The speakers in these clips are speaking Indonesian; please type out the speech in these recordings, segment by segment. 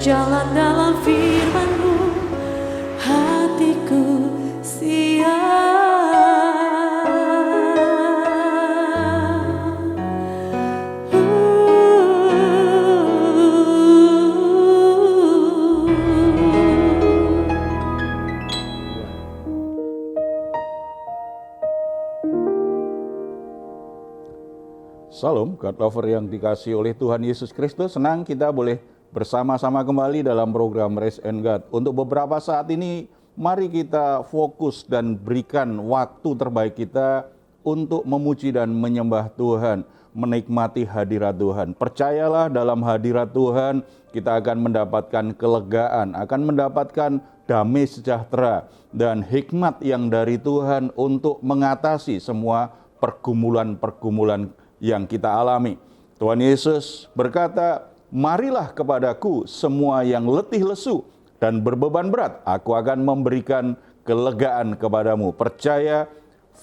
berjalan dalam firman-Mu, hatiku siap. Salam, God lover yang dikasihi oleh Tuhan Yesus Kristus. Senang kita boleh bersama-sama kembali dalam program Raise and God. Untuk beberapa saat ini, mari kita fokus dan berikan waktu terbaik kita untuk memuji dan menyembah Tuhan, menikmati hadirat Tuhan. Percayalah, dalam hadirat Tuhan kita akan mendapatkan kelegaan, akan mendapatkan damai sejahtera dan hikmat yang dari Tuhan untuk mengatasi semua pergumulan-pergumulan yang kita alami. Tuhan Yesus berkata, "Marilah kepadaku semua yang letih lesu dan berbeban berat, aku akan memberikan kelegaan kepadamu." Percaya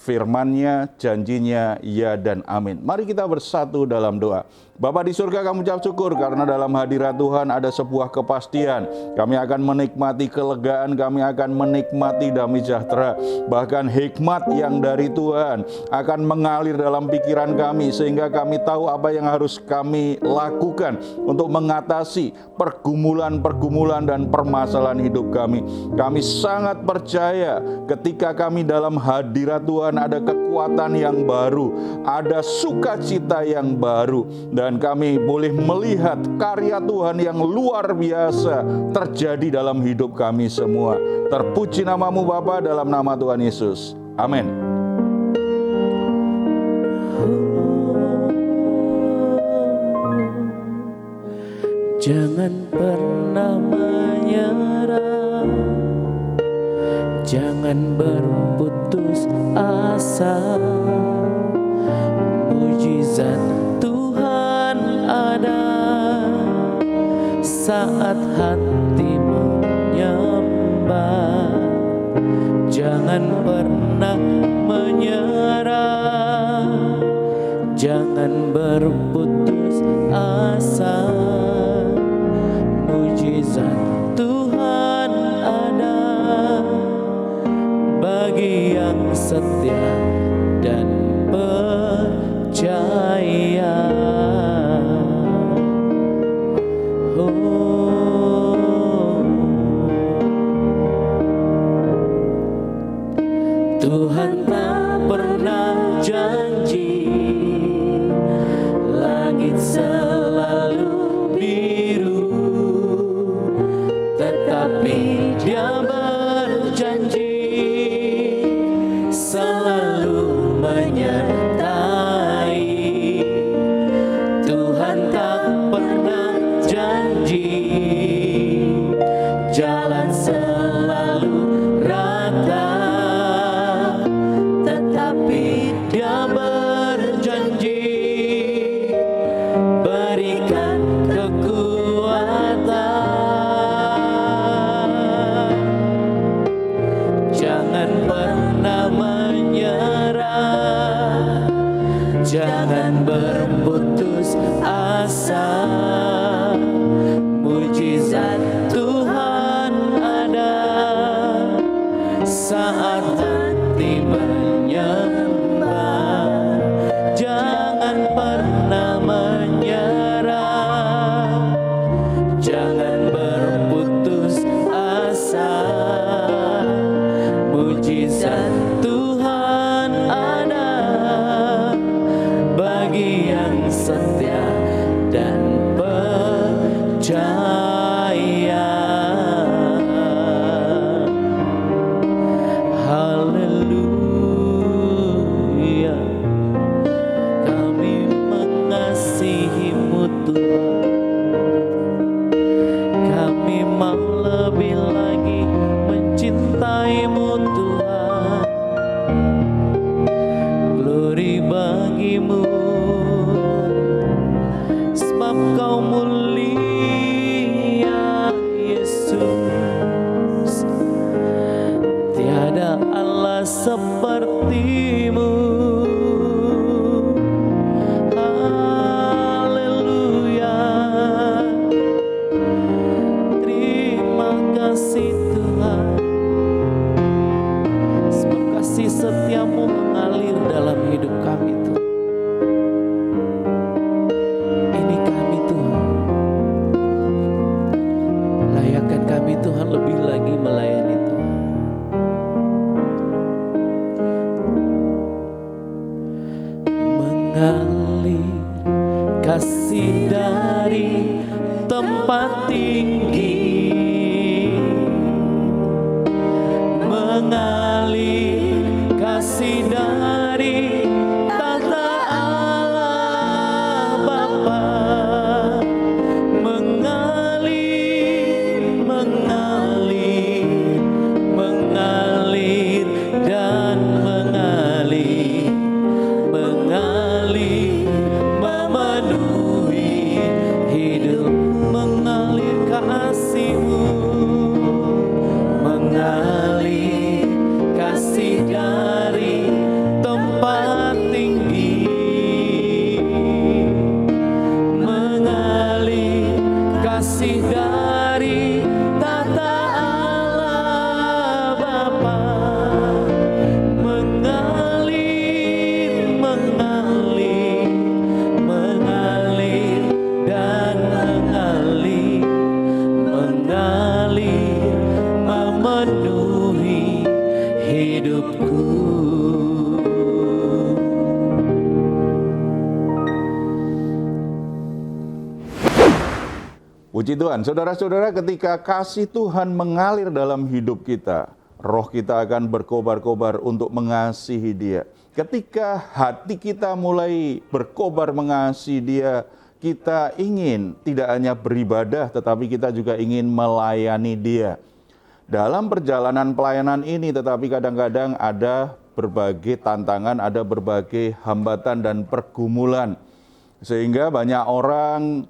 firman-Nya, janjinya, ya dan amin. Mari kita bersatu dalam doa. Bapa di surga, kami ucap syukur karena dalam hadirat Tuhan ada sebuah kepastian. Kami akan menikmati kelegaan, kami akan menikmati damai sejahtera. Bahkan hikmat yang dari Tuhan akan mengalir dalam pikiran kami sehingga kami tahu apa yang harus kami lakukan untuk mengatasi pergumulan-pergumulan dan permasalahan hidup kami. Kami sangat percaya ketika kami dalam hadirat Tuhan ada kekuatan yang baru, ada sukacita yang baru, dan kami boleh melihat karya Tuhan yang luar biasa terjadi dalam hidup kami semua. Terpuji namamu Bapa, dalam nama Tuhan Yesus. Amin. Jangan pernah menyerah, jangan berputus asa. Mujizat Tuhan ada saat hati menyembah. Jangan pernah menyerah, jangan berputus asa. Mujizat Tuhan ada bagi yang setia dan percaya. Tuhan tak pernah janji langit selalu biru, tetapi Dia berjanji selalu menyertai. Tuhan tak pernah janji jalan selalu rata, tetapi Dia berjanji berikan kekuatan. Jangan pernah menyerah, jangan berputus asa. Mujizat Tuhan ada saat hati menyembah. Jangan pernah menyerah, jangan berputus asa. Mujizat Tuhan ada bagi yang setia dan percaya. Haleluya, kami mengasihi-Mu Tuhan. Kami mau lebih lagi mencintai-Mu Tuhan. Glory bagi-Mu, sebab Kau mulia Yesus. Tiada Allah seperti-Mu. Haleluya. kasih dari tempat tinggi, mengalir kasih dari tata Allah Bapa, mengalir, mengalir, mengalir dan mengalir, mengalir memenuhi hidup, mengalir kasih-Mu, mengalir kasih dari tempat tinggi, mengalir kasih dari tata Allah Bapa, mengalir, mengalir, mengalir dan mengalir, mengalir memenuhi hidupku. Puji Tuhan, saudara-saudara, ketika kasih Tuhan mengalir dalam hidup kita, roh kita akan berkobar-kobar untuk mengasihi Dia. Ketika hati kita mulai berkobar mengasihi Dia, kita ingin tidak hanya beribadah, tetapi kita juga ingin melayani Dia. Dalam perjalanan pelayanan ini, tetapi kadang-kadang ada berbagai tantangan, ada berbagai hambatan dan pergumulan. Sehingga banyak orang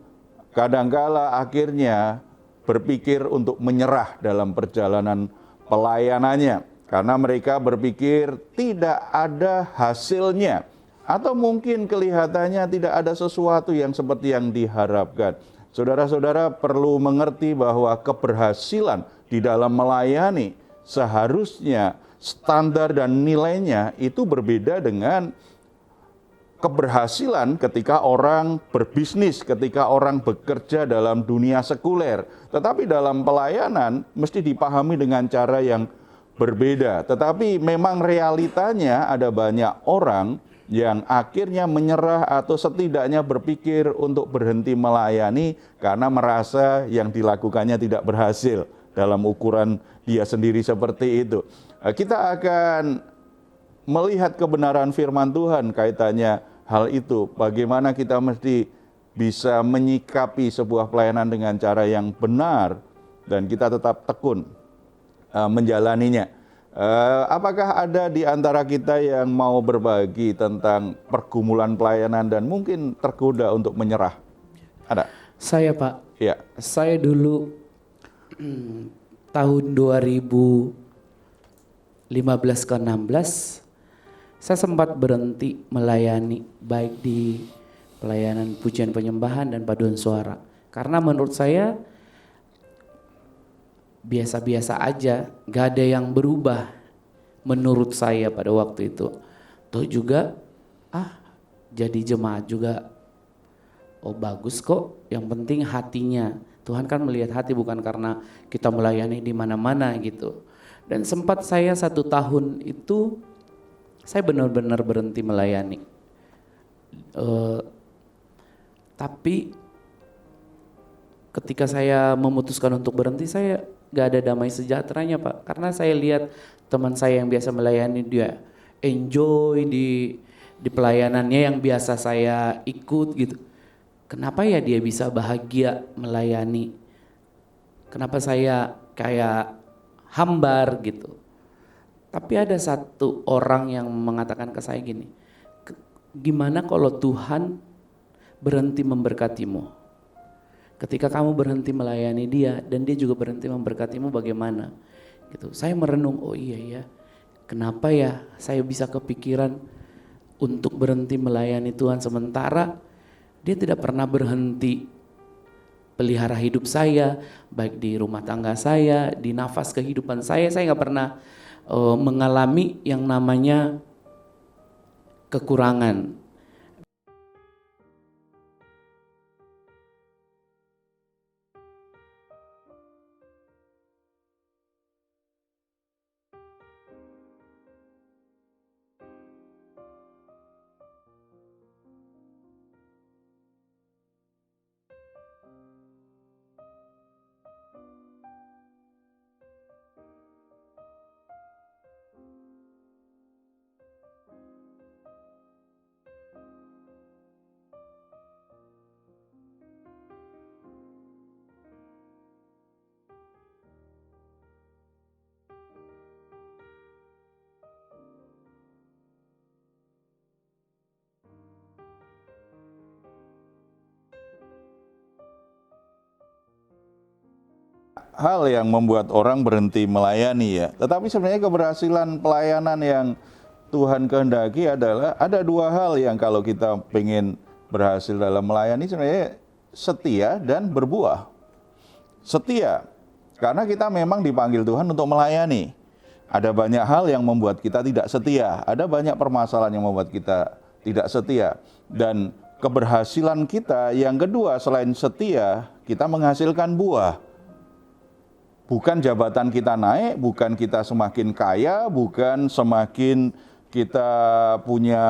kadangkala akhirnya berpikir untuk menyerah dalam perjalanan pelayanannya. Karena mereka berpikir tidak ada hasilnya. Atau mungkin kelihatannya tidak ada sesuatu yang seperti yang diharapkan. Saudara-saudara perlu mengerti bahwa keberhasilan di dalam melayani seharusnya standar dan nilainya itu berbeda dengan keberhasilan ketika orang berbisnis, ketika orang bekerja dalam dunia sekuler. Tetapi dalam pelayanan mesti dipahami dengan cara yang berbeda. Tetapi memang realitanya ada banyak orang yang akhirnya menyerah atau setidaknya berpikir untuk berhenti melayani karena merasa yang dilakukannya tidak berhasil dalam ukuran dia sendiri seperti itu. Kita akan melihat kebenaran firman Tuhan kaitannya hal itu. Bagaimana kita mesti bisa menyikapi sebuah pelayanan dengan cara yang benar dan kita tetap tekun menjalaninya. Apakah ada di antara kita yang mau berbagi tentang pergumulan pelayanan dan mungkin tergoda untuk menyerah? Ada? Saya, Pak. Ya. Saya dulu tahun 2015 ke 16 saya sempat berhenti melayani baik di pelayanan pujian penyembahan dan paduan suara. Karena menurut saya biasa-biasa aja, gak ada yang berubah menurut saya pada waktu itu. Toh juga, jadi jemaat juga, bagus kok, yang penting hatinya. Tuhan kan melihat hati bukan karena kita melayani di mana-mana gitu. Dan sempat saya 1 tahun itu, saya benar-benar berhenti melayani. Tapi ketika saya memutuskan untuk berhenti, saya gak ada damai sejahteranya, Pak. Karena saya lihat teman saya yang biasa melayani, dia enjoy di pelayanannya yang biasa saya ikut gitu. Kenapa ya dia bisa bahagia melayani? Kenapa saya kayak hambar gitu? Tapi ada satu orang yang mengatakan ke saya gini, gimana kalau Tuhan berhenti memberkatimu? Ketika kamu berhenti melayani Dia dan Dia juga berhenti memberkatimu, bagaimana? Gitu. Saya merenung, oh iya ya, kenapa ya saya bisa kepikiran untuk berhenti melayani Tuhan sementara Dia tidak pernah berhenti pelihara hidup saya, baik di rumah tangga saya, di nafas kehidupan saya nggak pernah mengalami yang namanya kekurangan. hal yang membuat orang berhenti melayani ya. Tetapi sebenarnya keberhasilan pelayanan yang Tuhan kehendaki adalah ada dua hal yang kalau kita pengen berhasil dalam melayani sebenarnya setia dan berbuah. Setia, karena kita memang dipanggil Tuhan untuk melayani. Ada banyak hal yang membuat kita tidak setia, ada banyak permasalahan yang membuat kita tidak setia. Dan keberhasilan kita yang kedua selain setia, kita menghasilkan buah. Bukan jabatan kita naik, bukan kita semakin kaya, bukan semakin kita punya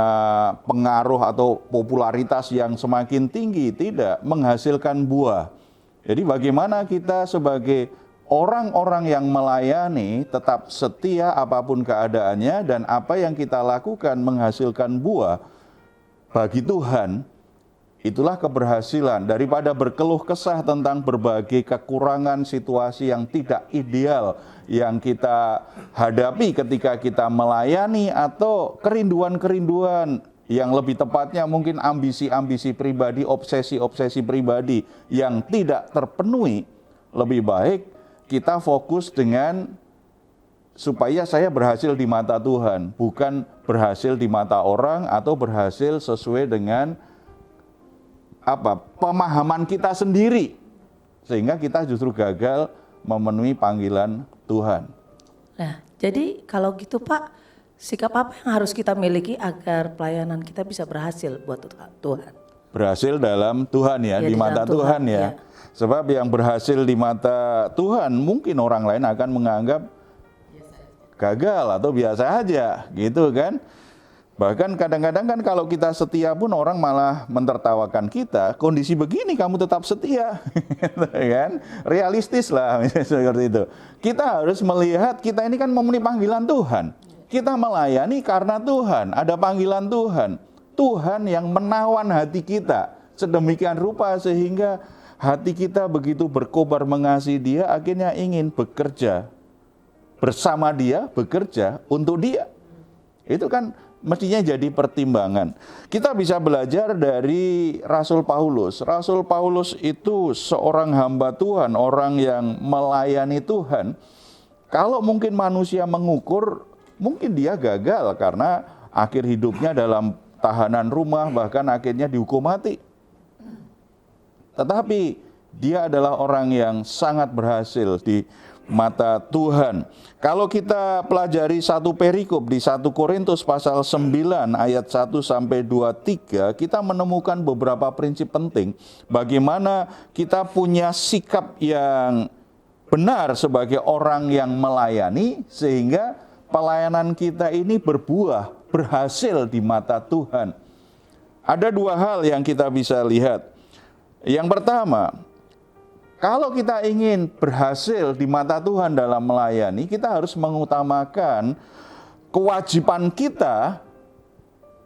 pengaruh atau popularitas yang semakin tinggi, tidak, menghasilkan buah. Jadi bagaimana kita sebagai orang-orang yang melayani tetap setia apapun keadaannya dan apa yang kita lakukan menghasilkan buah bagi Tuhan. Itulah keberhasilan daripada berkeluh kesah tentang berbagai kekurangan situasi yang tidak ideal yang kita hadapi ketika kita melayani atau kerinduan-kerinduan yang lebih tepatnya mungkin ambisi-ambisi pribadi, obsesi-obsesi pribadi yang tidak terpenuhi. Lebih baik kita fokus dengan supaya saya berhasil di mata Tuhan, bukan berhasil di mata orang atau berhasil sesuai dengan pemahaman kita sendiri, sehingga kita justru gagal memenuhi panggilan Tuhan. Nah, jadi kalau gitu Pak, sikap apa yang harus kita miliki agar pelayanan kita bisa berhasil buat Tuhan? Berhasil dalam Tuhan ya, di mata Tuhan ya. Sebab yang berhasil di mata Tuhan mungkin orang lain akan menganggap gagal atau biasa aja, gitu kan. Bahkan kadang-kadang kan kalau kita setia pun orang malah mentertawakan kita, kondisi begini kamu tetap setia, kan? Realistis lah seperti itu. Kita harus melihat kita ini kan memenuhi panggilan Tuhan. Kita melayani karena Tuhan, ada panggilan Tuhan. Tuhan yang menawan hati kita sedemikian rupa sehingga hati kita begitu berkobar mengasihi Dia, akhirnya ingin bekerja bersama Dia, bekerja untuk Dia. Itu kan mestinya jadi pertimbangan. Kita bisa belajar dari Rasul Paulus. Rasul Paulus itu seorang hamba Tuhan, orang yang melayani Tuhan. Kalau mungkin manusia mengukur, mungkin dia gagal karena akhir hidupnya dalam tahanan rumah, bahkan akhirnya dihukum mati. Tetapi dia adalah orang yang sangat berhasil di mata Tuhan. Kalau kita pelajari satu perikop di 1 Korintus pasal 9 ayat 1 sampai 23, kita menemukan beberapa prinsip penting bagaimana kita punya sikap yang benar sebagai orang yang melayani sehingga pelayanan kita ini berbuah, berhasil di mata Tuhan. Ada dua hal yang kita bisa lihat. Yang pertama, kalau kita ingin berhasil di mata Tuhan dalam melayani, kita harus mengutamakan kewajiban kita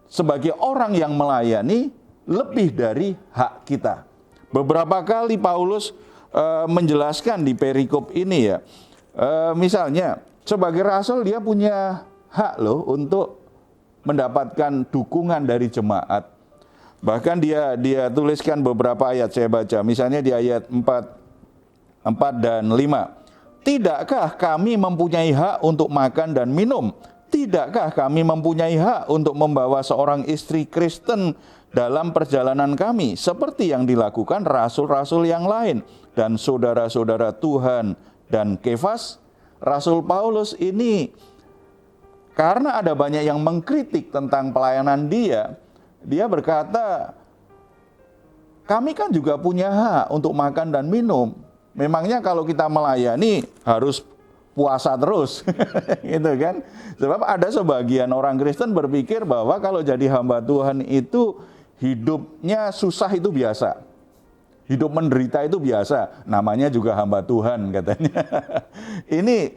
sebagai orang yang melayani lebih dari hak kita. Beberapa kali Paulus menjelaskan di perikop ini ya. Misalnya, sebagai rasul dia punya hak loh untuk mendapatkan dukungan dari jemaat. Bahkan dia tuliskan beberapa ayat, saya baca. Misalnya di ayat 4 dan 5. Tidakkah kami mempunyai hak untuk makan dan minum? Tidakkah kami mempunyai hak untuk membawa seorang istri Kristen dalam perjalanan kami? Seperti yang dilakukan rasul-rasul yang lain. Dan saudara-saudara Tuhan dan Kefas, Rasul Paulus ini karena ada banyak yang mengkritik tentang pelayanan dia berkata, kami kan juga punya hak untuk makan dan minum. Memangnya kalau kita melayani harus puasa terus, gitu kan? Sebab ada sebagian orang Kristen berpikir bahwa kalau jadi hamba Tuhan itu hidupnya susah itu biasa, hidup menderita itu biasa, namanya juga hamba Tuhan katanya. Ini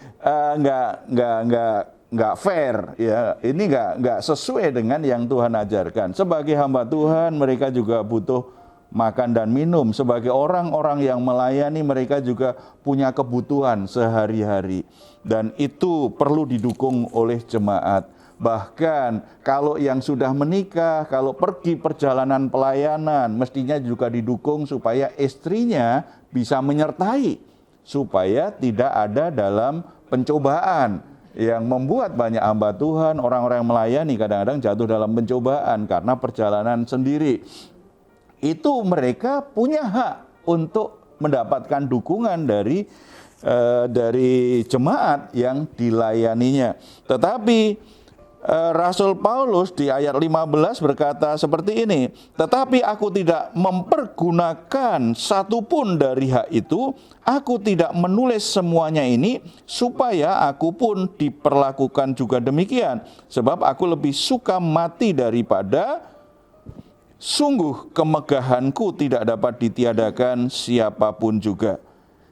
nggak fair, ya. Ini nggak sesuai dengan yang Tuhan ajarkan. Sebagai hamba Tuhan mereka juga butuh makan dan minum. Sebagai orang-orang yang melayani mereka juga punya kebutuhan sehari-hari. Dan itu perlu didukung oleh jemaat. Bahkan kalau yang sudah menikah, kalau pergi perjalanan pelayanan, mestinya juga didukung supaya istrinya bisa menyertai. supaya tidak ada dalam pencobaan yang membuat banyak hamba Tuhan, orang-orang yang melayani kadang-kadang jatuh dalam pencobaan karena perjalanan sendiri. Itu mereka punya hak untuk mendapatkan dukungan dari jemaat yang dilayaninya. Tetapi Rasul Paulus di ayat 15 berkata seperti ini, tetapi aku tidak mempergunakan satupun dari hak itu, aku tidak menulis semuanya ini, supaya aku pun diperlakukan juga demikian. Sebab aku lebih suka mati daripada, sungguh kemegahanku tidak dapat ditiadakan siapapun juga.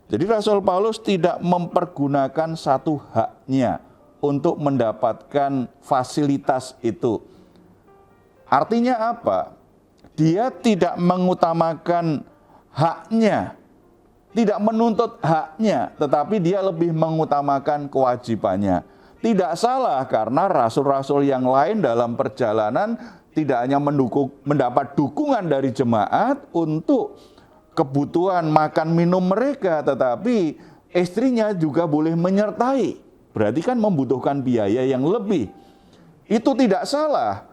Jadi Rasul Paulus tidak mempergunakan satu haknya untuk mendapatkan fasilitas itu. Artinya apa? Dia tidak mengutamakan haknya, tidak menuntut haknya, tetapi dia lebih mengutamakan kewajibannya. Tidak salah, karena rasul-rasul yang lain dalam perjalanan tidak hanya mendapat dukungan dari jemaat untuk kebutuhan makan minum mereka, tetapi istrinya juga boleh menyertai. Berarti kan membutuhkan biaya yang lebih. Itu tidak salah.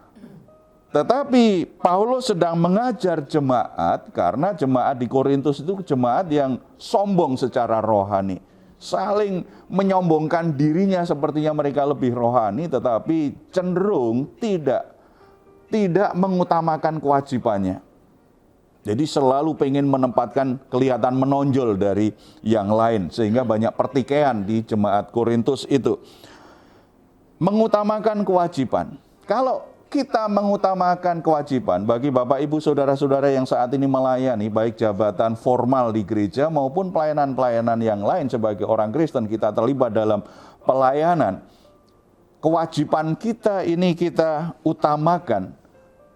Tetapi Paulus sedang mengajar jemaat, karena jemaat di Korintus itu jemaat yang sombong secara rohani. Saling menyombongkan dirinya sepertinya mereka lebih rohani, tetapi cenderung tidak mengutamakan kewajibannya. Jadi selalu pengen menempatkan kelihatan menonjol dari yang lain, sehingga banyak pertikaian di jemaat Korintus itu. Mengutamakan kewajiban. Kalau kita mengutamakan kewajiban bagi Bapak Ibu Saudara-saudara yang saat ini melayani, baik jabatan formal di gereja maupun pelayanan-pelayanan yang lain sebagai orang Kristen, kita terlibat dalam pelayanan. Kewajiban kita ini kita utamakan,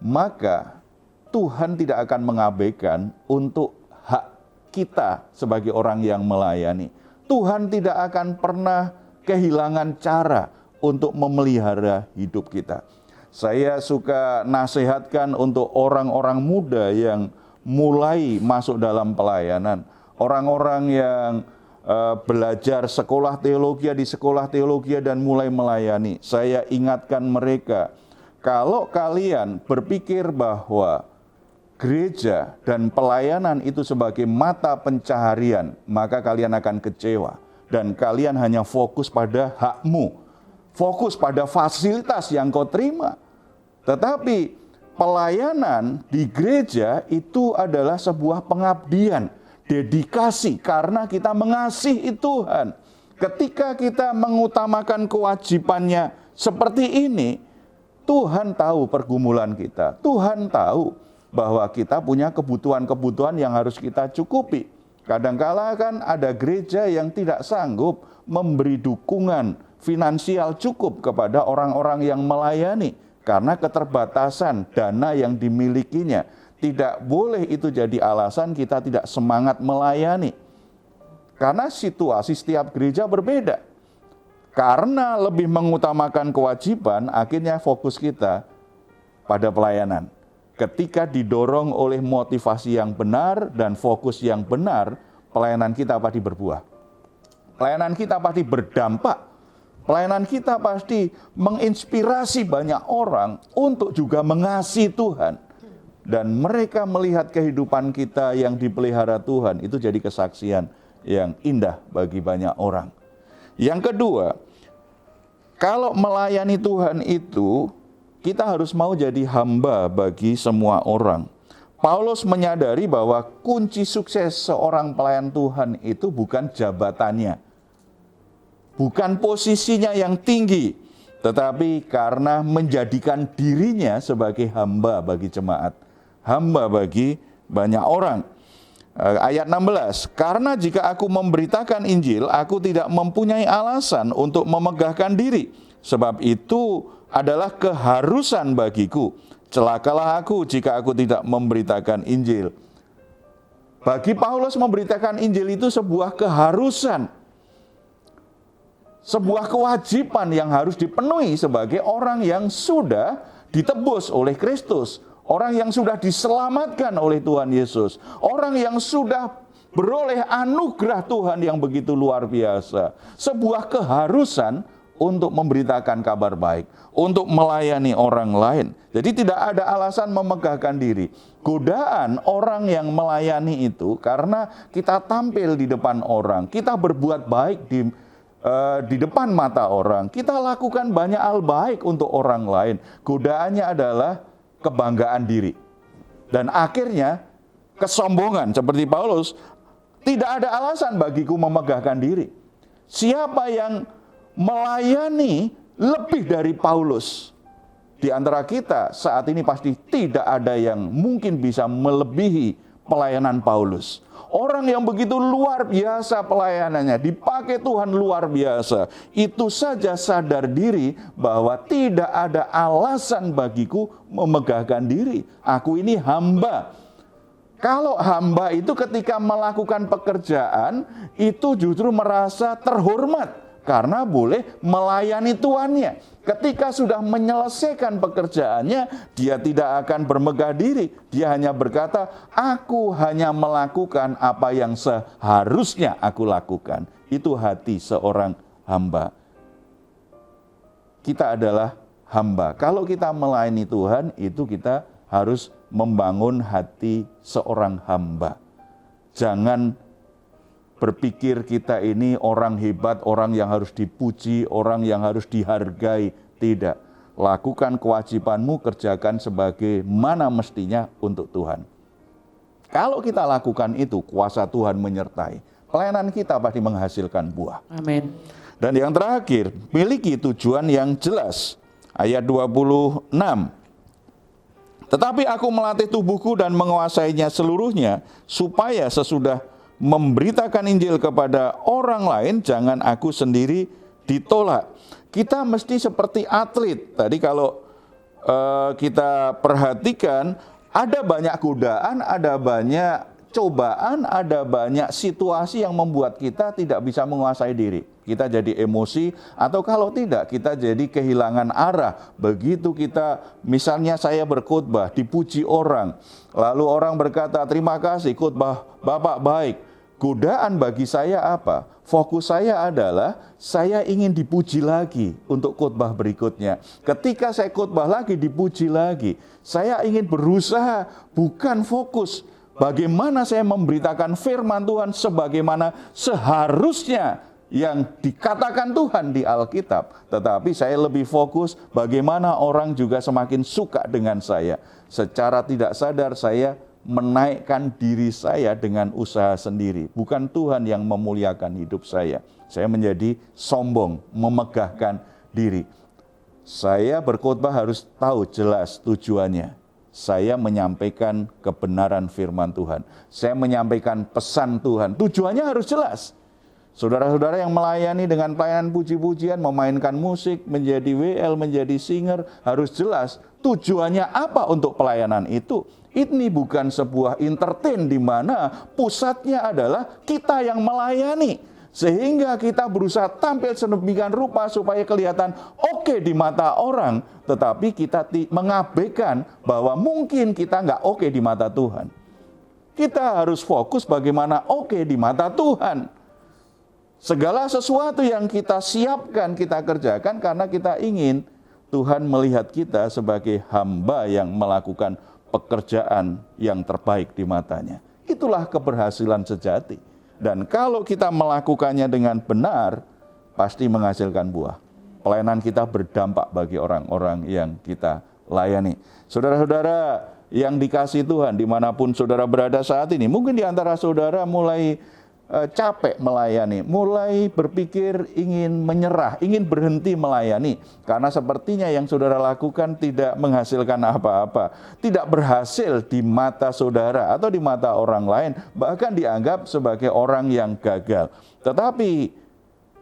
maka Tuhan tidak akan mengabaikan untuk hak kita sebagai orang yang melayani. Tuhan tidak akan pernah kehilangan cara untuk memelihara hidup kita. Saya suka nasihatkan untuk orang-orang muda yang mulai masuk dalam pelayanan. Orang-orang yang belajar sekolah teologi di sekolah teologi dan mulai melayani. Saya ingatkan mereka, kalau kalian berpikir bahwa gereja dan pelayanan itu sebagai mata pencaharian, maka kalian akan kecewa. Dan kalian hanya fokus pada hakmu, fokus pada fasilitas yang kau terima. Tetapi pelayanan di gereja itu adalah sebuah pengabdian, dedikasi, karena kita mengasihi Tuhan. Ketika kita mengutamakan kewajibannya seperti ini, Tuhan tahu pergumulan kita. Tuhan tahu bahwa kita punya kebutuhan-kebutuhan yang harus kita cukupi. Kadangkala kan ada gereja yang tidak sanggup memberi dukungan finansial cukup kepada orang-orang yang melayani karena keterbatasan dana yang dimilikinya. Tidak boleh itu jadi alasan kita tidak semangat melayani. Karena situasi setiap gereja berbeda. Karena lebih mengutamakan kewajiban, akhirnya fokus kita pada pelayanan. Ketika didorong oleh motivasi yang benar dan fokus yang benar, pelayanan kita pasti berbuah. Pelayanan kita pasti berdampak. Pelayanan kita pasti menginspirasi banyak orang untuk juga mengasihi Tuhan. Dan mereka melihat kehidupan kita yang dipelihara Tuhan, itu jadi kesaksian yang indah bagi banyak orang. Yang kedua, kalau melayani Tuhan itu, kita harus mau jadi hamba bagi semua orang. Paulus menyadari bahwa kunci sukses seorang pelayan Tuhan itu bukan jabatannya, bukan posisinya yang tinggi, tetapi karena menjadikan dirinya sebagai hamba bagi jemaat, hamba bagi banyak orang. Ayat 16, karena jika aku memberitakan Injil, aku tidak mempunyai alasan untuk memegahkan diri. Sebab itu adalah keharusan bagiku. Celakalah aku jika aku tidak memberitakan Injil. Bagi Paulus memberitakan Injil itu sebuah keharusan. Sebuah kewajiban yang harus dipenuhi sebagai orang yang sudah ditebus oleh Kristus. Orang yang sudah diselamatkan oleh Tuhan Yesus. Orang yang sudah beroleh anugerah Tuhan yang begitu luar biasa. Sebuah keharusan untuk memberitakan kabar baik, untuk melayani orang lain. Jadi tidak ada alasan memegahkan diri. Godaan orang yang melayani itu karena kita tampil di depan orang, kita berbuat baik di depan mata orang, kita lakukan banyak hal baik untuk orang lain. Godaannya adalah kebanggaan diri. Dan akhirnya kesombongan seperti Paulus, tidak ada alasan bagiku memegahkan diri. Siapa yang melayani lebih dari Paulus? Di antara kita saat ini pasti tidak ada yang mungkin bisa melebihi pelayanan Paulus. Orang yang begitu luar biasa pelayanannya, dipakai Tuhan luar biasa. Itu saja sadar diri bahwa tidak ada alasan bagiku memegahkan diri. Aku ini hamba. Kalau hamba itu ketika melakukan pekerjaan, itu justru merasa terhormat. Karena boleh melayani tuannya. Ketika sudah menyelesaikan pekerjaannya, dia tidak akan bermegah diri. Dia hanya berkata, aku hanya melakukan apa yang seharusnya aku lakukan. Itu hati seorang hamba. Kita adalah hamba. Kalau kita melayani Tuhan, itu kita harus membangun hati seorang hamba. Jangan berpikir kita ini orang hebat, orang yang harus dipuji, orang yang harus dihargai. Tidak. Lakukan kewajibanmu, kerjakan sebagaimana mestinya untuk Tuhan. Kalau kita lakukan itu, kuasa Tuhan menyertai. Pelayanan kita pasti menghasilkan buah. Amin. Dan yang terakhir, miliki tujuan yang jelas. Ayat 26. Tetapi aku melatih tubuhku dan menguasainya seluruhnya, supaya sesudah memberitakan Injil kepada orang lain, jangan aku sendiri ditolak. Kita mesti seperti atlet. Tadi kalau kita perhatikan, ada banyak godaan, ada banyak cobaan, ada banyak situasi yang membuat kita tidak bisa menguasai diri. Kita jadi emosi, atau kalau tidak, kita jadi kehilangan arah. Begitu kita, misalnya saya berkhotbah, dipuji orang, lalu orang berkata, terima kasih khotbah Bapak baik. Godaan bagi saya apa? Fokus saya adalah saya ingin dipuji lagi untuk khotbah berikutnya. Ketika saya khotbah lagi, dipuji lagi. Saya ingin berusaha, bukan fokus bagaimana saya memberitakan firman Tuhan sebagaimana seharusnya yang dikatakan Tuhan di Alkitab. Tetapi saya lebih fokus bagaimana orang juga semakin suka dengan saya. Secara tidak sadar saya menaikkan diri saya dengan usaha sendiri. Bukan Tuhan yang memuliakan hidup saya. Saya menjadi sombong, memegahkan diri. Saya berkhotbah harus tahu jelas tujuannya. Saya menyampaikan kebenaran firman Tuhan. Saya menyampaikan pesan Tuhan. Tujuannya harus jelas. Saudara-saudara yang melayani dengan pelayanan puji-pujian, memainkan musik, menjadi WL, menjadi singer, harus jelas tujuannya apa untuk pelayanan itu. Ini bukan sebuah entertain di mana pusatnya adalah kita yang melayani. Sehingga kita berusaha tampil sedemikian rupa supaya kelihatan oke di mata orang. Tetapi kita mengabaikan bahwa mungkin kita nggak oke di mata Tuhan. Kita harus fokus bagaimana oke di mata Tuhan. Segala sesuatu yang kita siapkan, kita kerjakan karena kita ingin Tuhan melihat kita sebagai hamba yang melakukan pekerjaan yang terbaik di matanya. Itulah keberhasilan sejati. Dan kalau kita melakukannya dengan benar, pasti menghasilkan buah. Pelayanan kita berdampak bagi orang-orang yang kita layani. Saudara-saudara yang dikasihi Tuhan, dimanapun saudara berada saat ini, mungkin di antara saudara mulai capek melayani, mulai berpikir ingin menyerah, ingin berhenti melayani. Karena sepertinya yang saudara lakukan tidak menghasilkan apa-apa. Tidak berhasil di mata saudara atau di mata orang lain. Bahkan dianggap sebagai orang yang gagal. Tetapi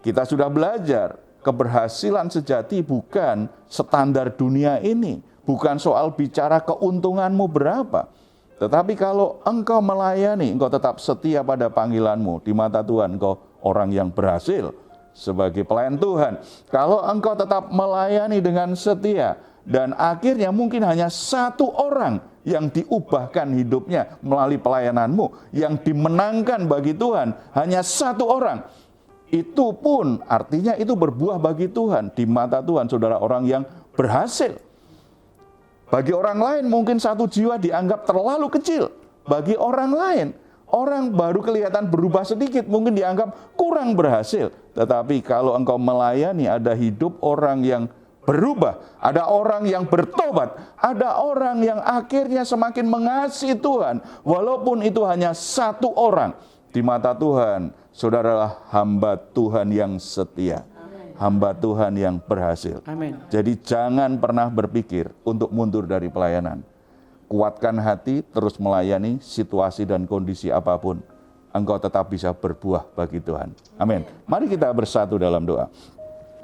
kita sudah belajar, keberhasilan sejati bukan standar dunia ini. Bukan soal bicara keuntunganmu berapa. Tetapi kalau engkau melayani, engkau tetap setia pada panggilanmu. Di mata Tuhan engkau orang yang berhasil sebagai pelayan Tuhan. Kalau engkau tetap melayani dengan setia, dan akhirnya mungkin hanya satu orang yang diubahkan hidupnya melalui pelayananmu, yang dimenangkan bagi Tuhan hanya satu orang. Itu pun artinya itu berbuah bagi Tuhan. Di mata Tuhan, saudara, orang yang berhasil. Bagi orang lain mungkin satu jiwa dianggap terlalu kecil. Bagi orang lain, orang baru kelihatan berubah sedikit mungkin dianggap kurang berhasil. Tetapi kalau engkau melayani, ada hidup orang yang berubah, ada orang yang bertobat, ada orang yang akhirnya semakin mengasihi Tuhan. Walaupun itu hanya satu orang, di mata Tuhan, saudaralah hamba Tuhan yang setia. Hamba Tuhan yang berhasil. Amin. Jadi jangan pernah berpikir untuk mundur dari pelayanan. Kuatkan hati, terus melayani situasi dan kondisi apapun. Engkau tetap bisa berbuah bagi Tuhan. Amin. Mari kita bersatu dalam doa.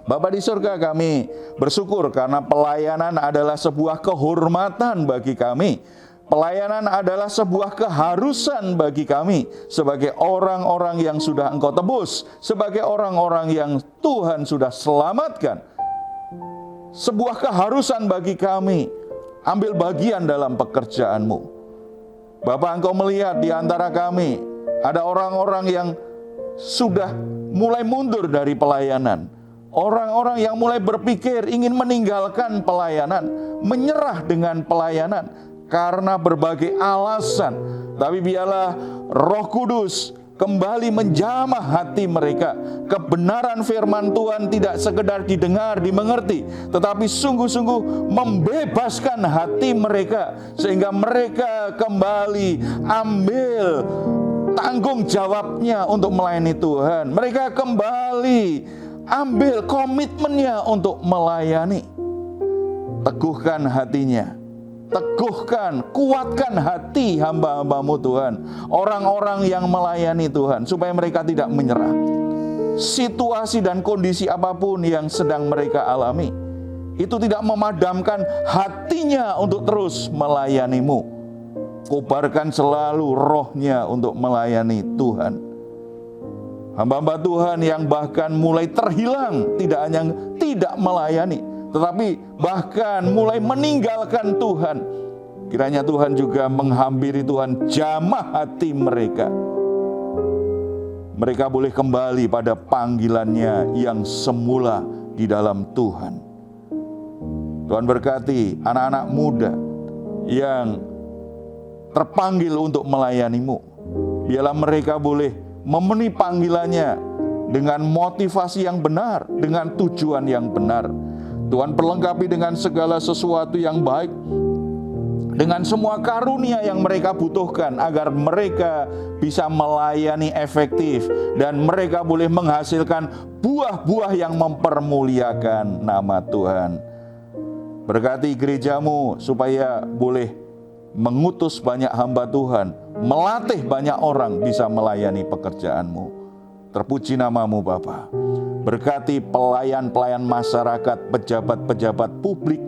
Bapa di surga, kami bersyukur karena pelayanan adalah sebuah kehormatan bagi kami. Pelayanan adalah sebuah keharusan bagi kami sebagai orang-orang yang sudah Engkau tebus, sebagai orang-orang yang Tuhan sudah selamatkan. Sebuah keharusan bagi kami ambil bagian dalam pekerjaan-Mu. Bapa, Engkau melihat di antara kami ada orang-orang yang sudah mulai mundur dari pelayanan. Orang-orang yang mulai berpikir ingin meninggalkan pelayanan, menyerah dengan pelayanan karena berbagai alasan. Tapi biarlah Roh Kudus kembali menjamah hati mereka. Kebenaran firman Tuhan tidak sekedar didengar, dimengerti, tetapi sungguh-sungguh membebaskan hati mereka, sehingga mereka kembali ambil tanggung jawabnya untuk melayani Tuhan. Mereka kembali ambil komitmennya untuk melayani. Teguhkan hatinya, teguhkan, kuatkan hati hamba-hamba-Mu Tuhan, orang-orang yang melayani Tuhan, supaya mereka tidak menyerah. Situasi dan kondisi apapun yang sedang mereka alami, itu tidak memadamkan hatinya untuk terus melayani-Mu. Kobarkan selalu rohnya untuk melayani Tuhan. Hamba-hamba Tuhan yang bahkan mulai terhilang, tidak hanya tidak melayani, tetapi bahkan mulai meninggalkan Tuhan. Kiranya Tuhan juga menghampiri Tuhan, jamah hati mereka. Mereka boleh kembali pada panggilannya yang semula di dalam Tuhan. Tuhan berkati anak-anak muda yang terpanggil untuk melayani-Mu. Biarlah mereka boleh memenuhi panggilannya dengan motivasi yang benar, dengan tujuan yang benar. Tuhan perlengkapi dengan segala sesuatu yang baik, dengan semua karunia yang mereka butuhkan, agar mereka bisa melayani efektif dan mereka boleh menghasilkan buah-buah yang mempermuliakan nama Tuhan. Berkati gereja-Mu supaya boleh mengutus banyak hamba Tuhan, melatih banyak orang bisa melayani pekerjaan-Mu. Terpuji nama-Mu Bapa. Berkati pelayan-pelayan masyarakat, pejabat-pejabat publik,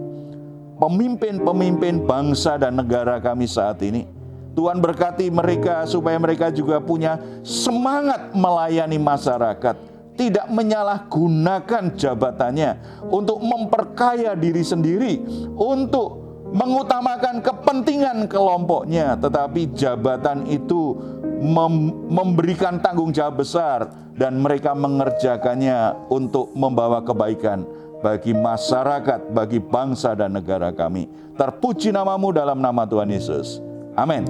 pemimpin-pemimpin bangsa dan negara kami saat ini. Tuhan berkati mereka supaya mereka juga punya semangat melayani masyarakat, tidak menyalahgunakan jabatannya untuk memperkaya diri sendiri, untuk mengutamakan kepentingan kelompoknya, tetapi jabatan itu memberikan tanggung jawab besar dan mereka mengerjakannya untuk membawa kebaikan bagi masyarakat, bagi bangsa dan negara kami. Terpuji nama-Mu dalam nama Tuhan Yesus. Amin.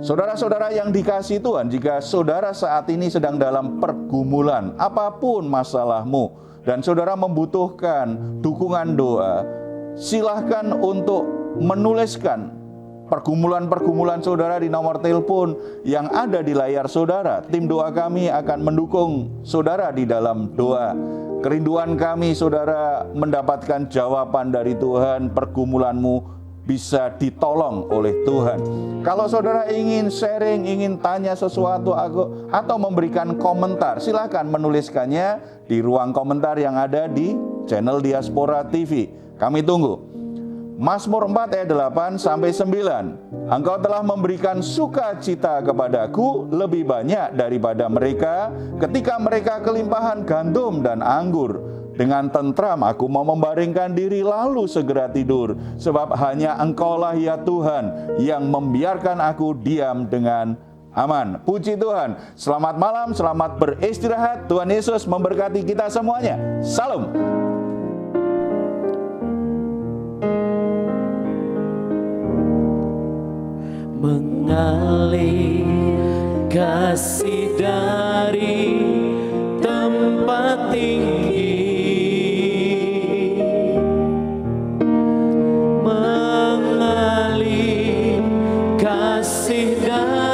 Saudara-saudara yang dikasihi Tuhan, jika saudara saat ini sedang dalam pergumulan, apapun masalahmu, dan saudara membutuhkan dukungan doa, silahkan untuk menuliskan pergumulan-pergumulan saudara di nomor telepon yang ada di layar saudara. Tim doa kami akan mendukung saudara di dalam doa. Kerinduan kami saudara mendapatkan jawaban dari Tuhan, pergumulanmu bisa ditolong oleh Tuhan. Kalau saudara ingin sharing, ingin tanya sesuatu atau memberikan komentar, silakan menuliskannya di ruang komentar yang ada di channel Diaspora TV. Kami tunggu. Mazmur 4 ayat 8 sampai 9. Engkau telah memberikan sukacita kepadaku lebih banyak daripada mereka ketika mereka kelimpahan gandum dan anggur. Dengan tentram aku mau membaringkan diri lalu segera tidur. Sebab hanya Engkaulah ya Tuhan yang membiarkan aku diam dengan aman. Puji Tuhan. Selamat malam, selamat beristirahat. Tuhan Yesus memberkati kita semuanya. Salam. Mengalir kasih dari tempat tinggi, mengalir kasih dari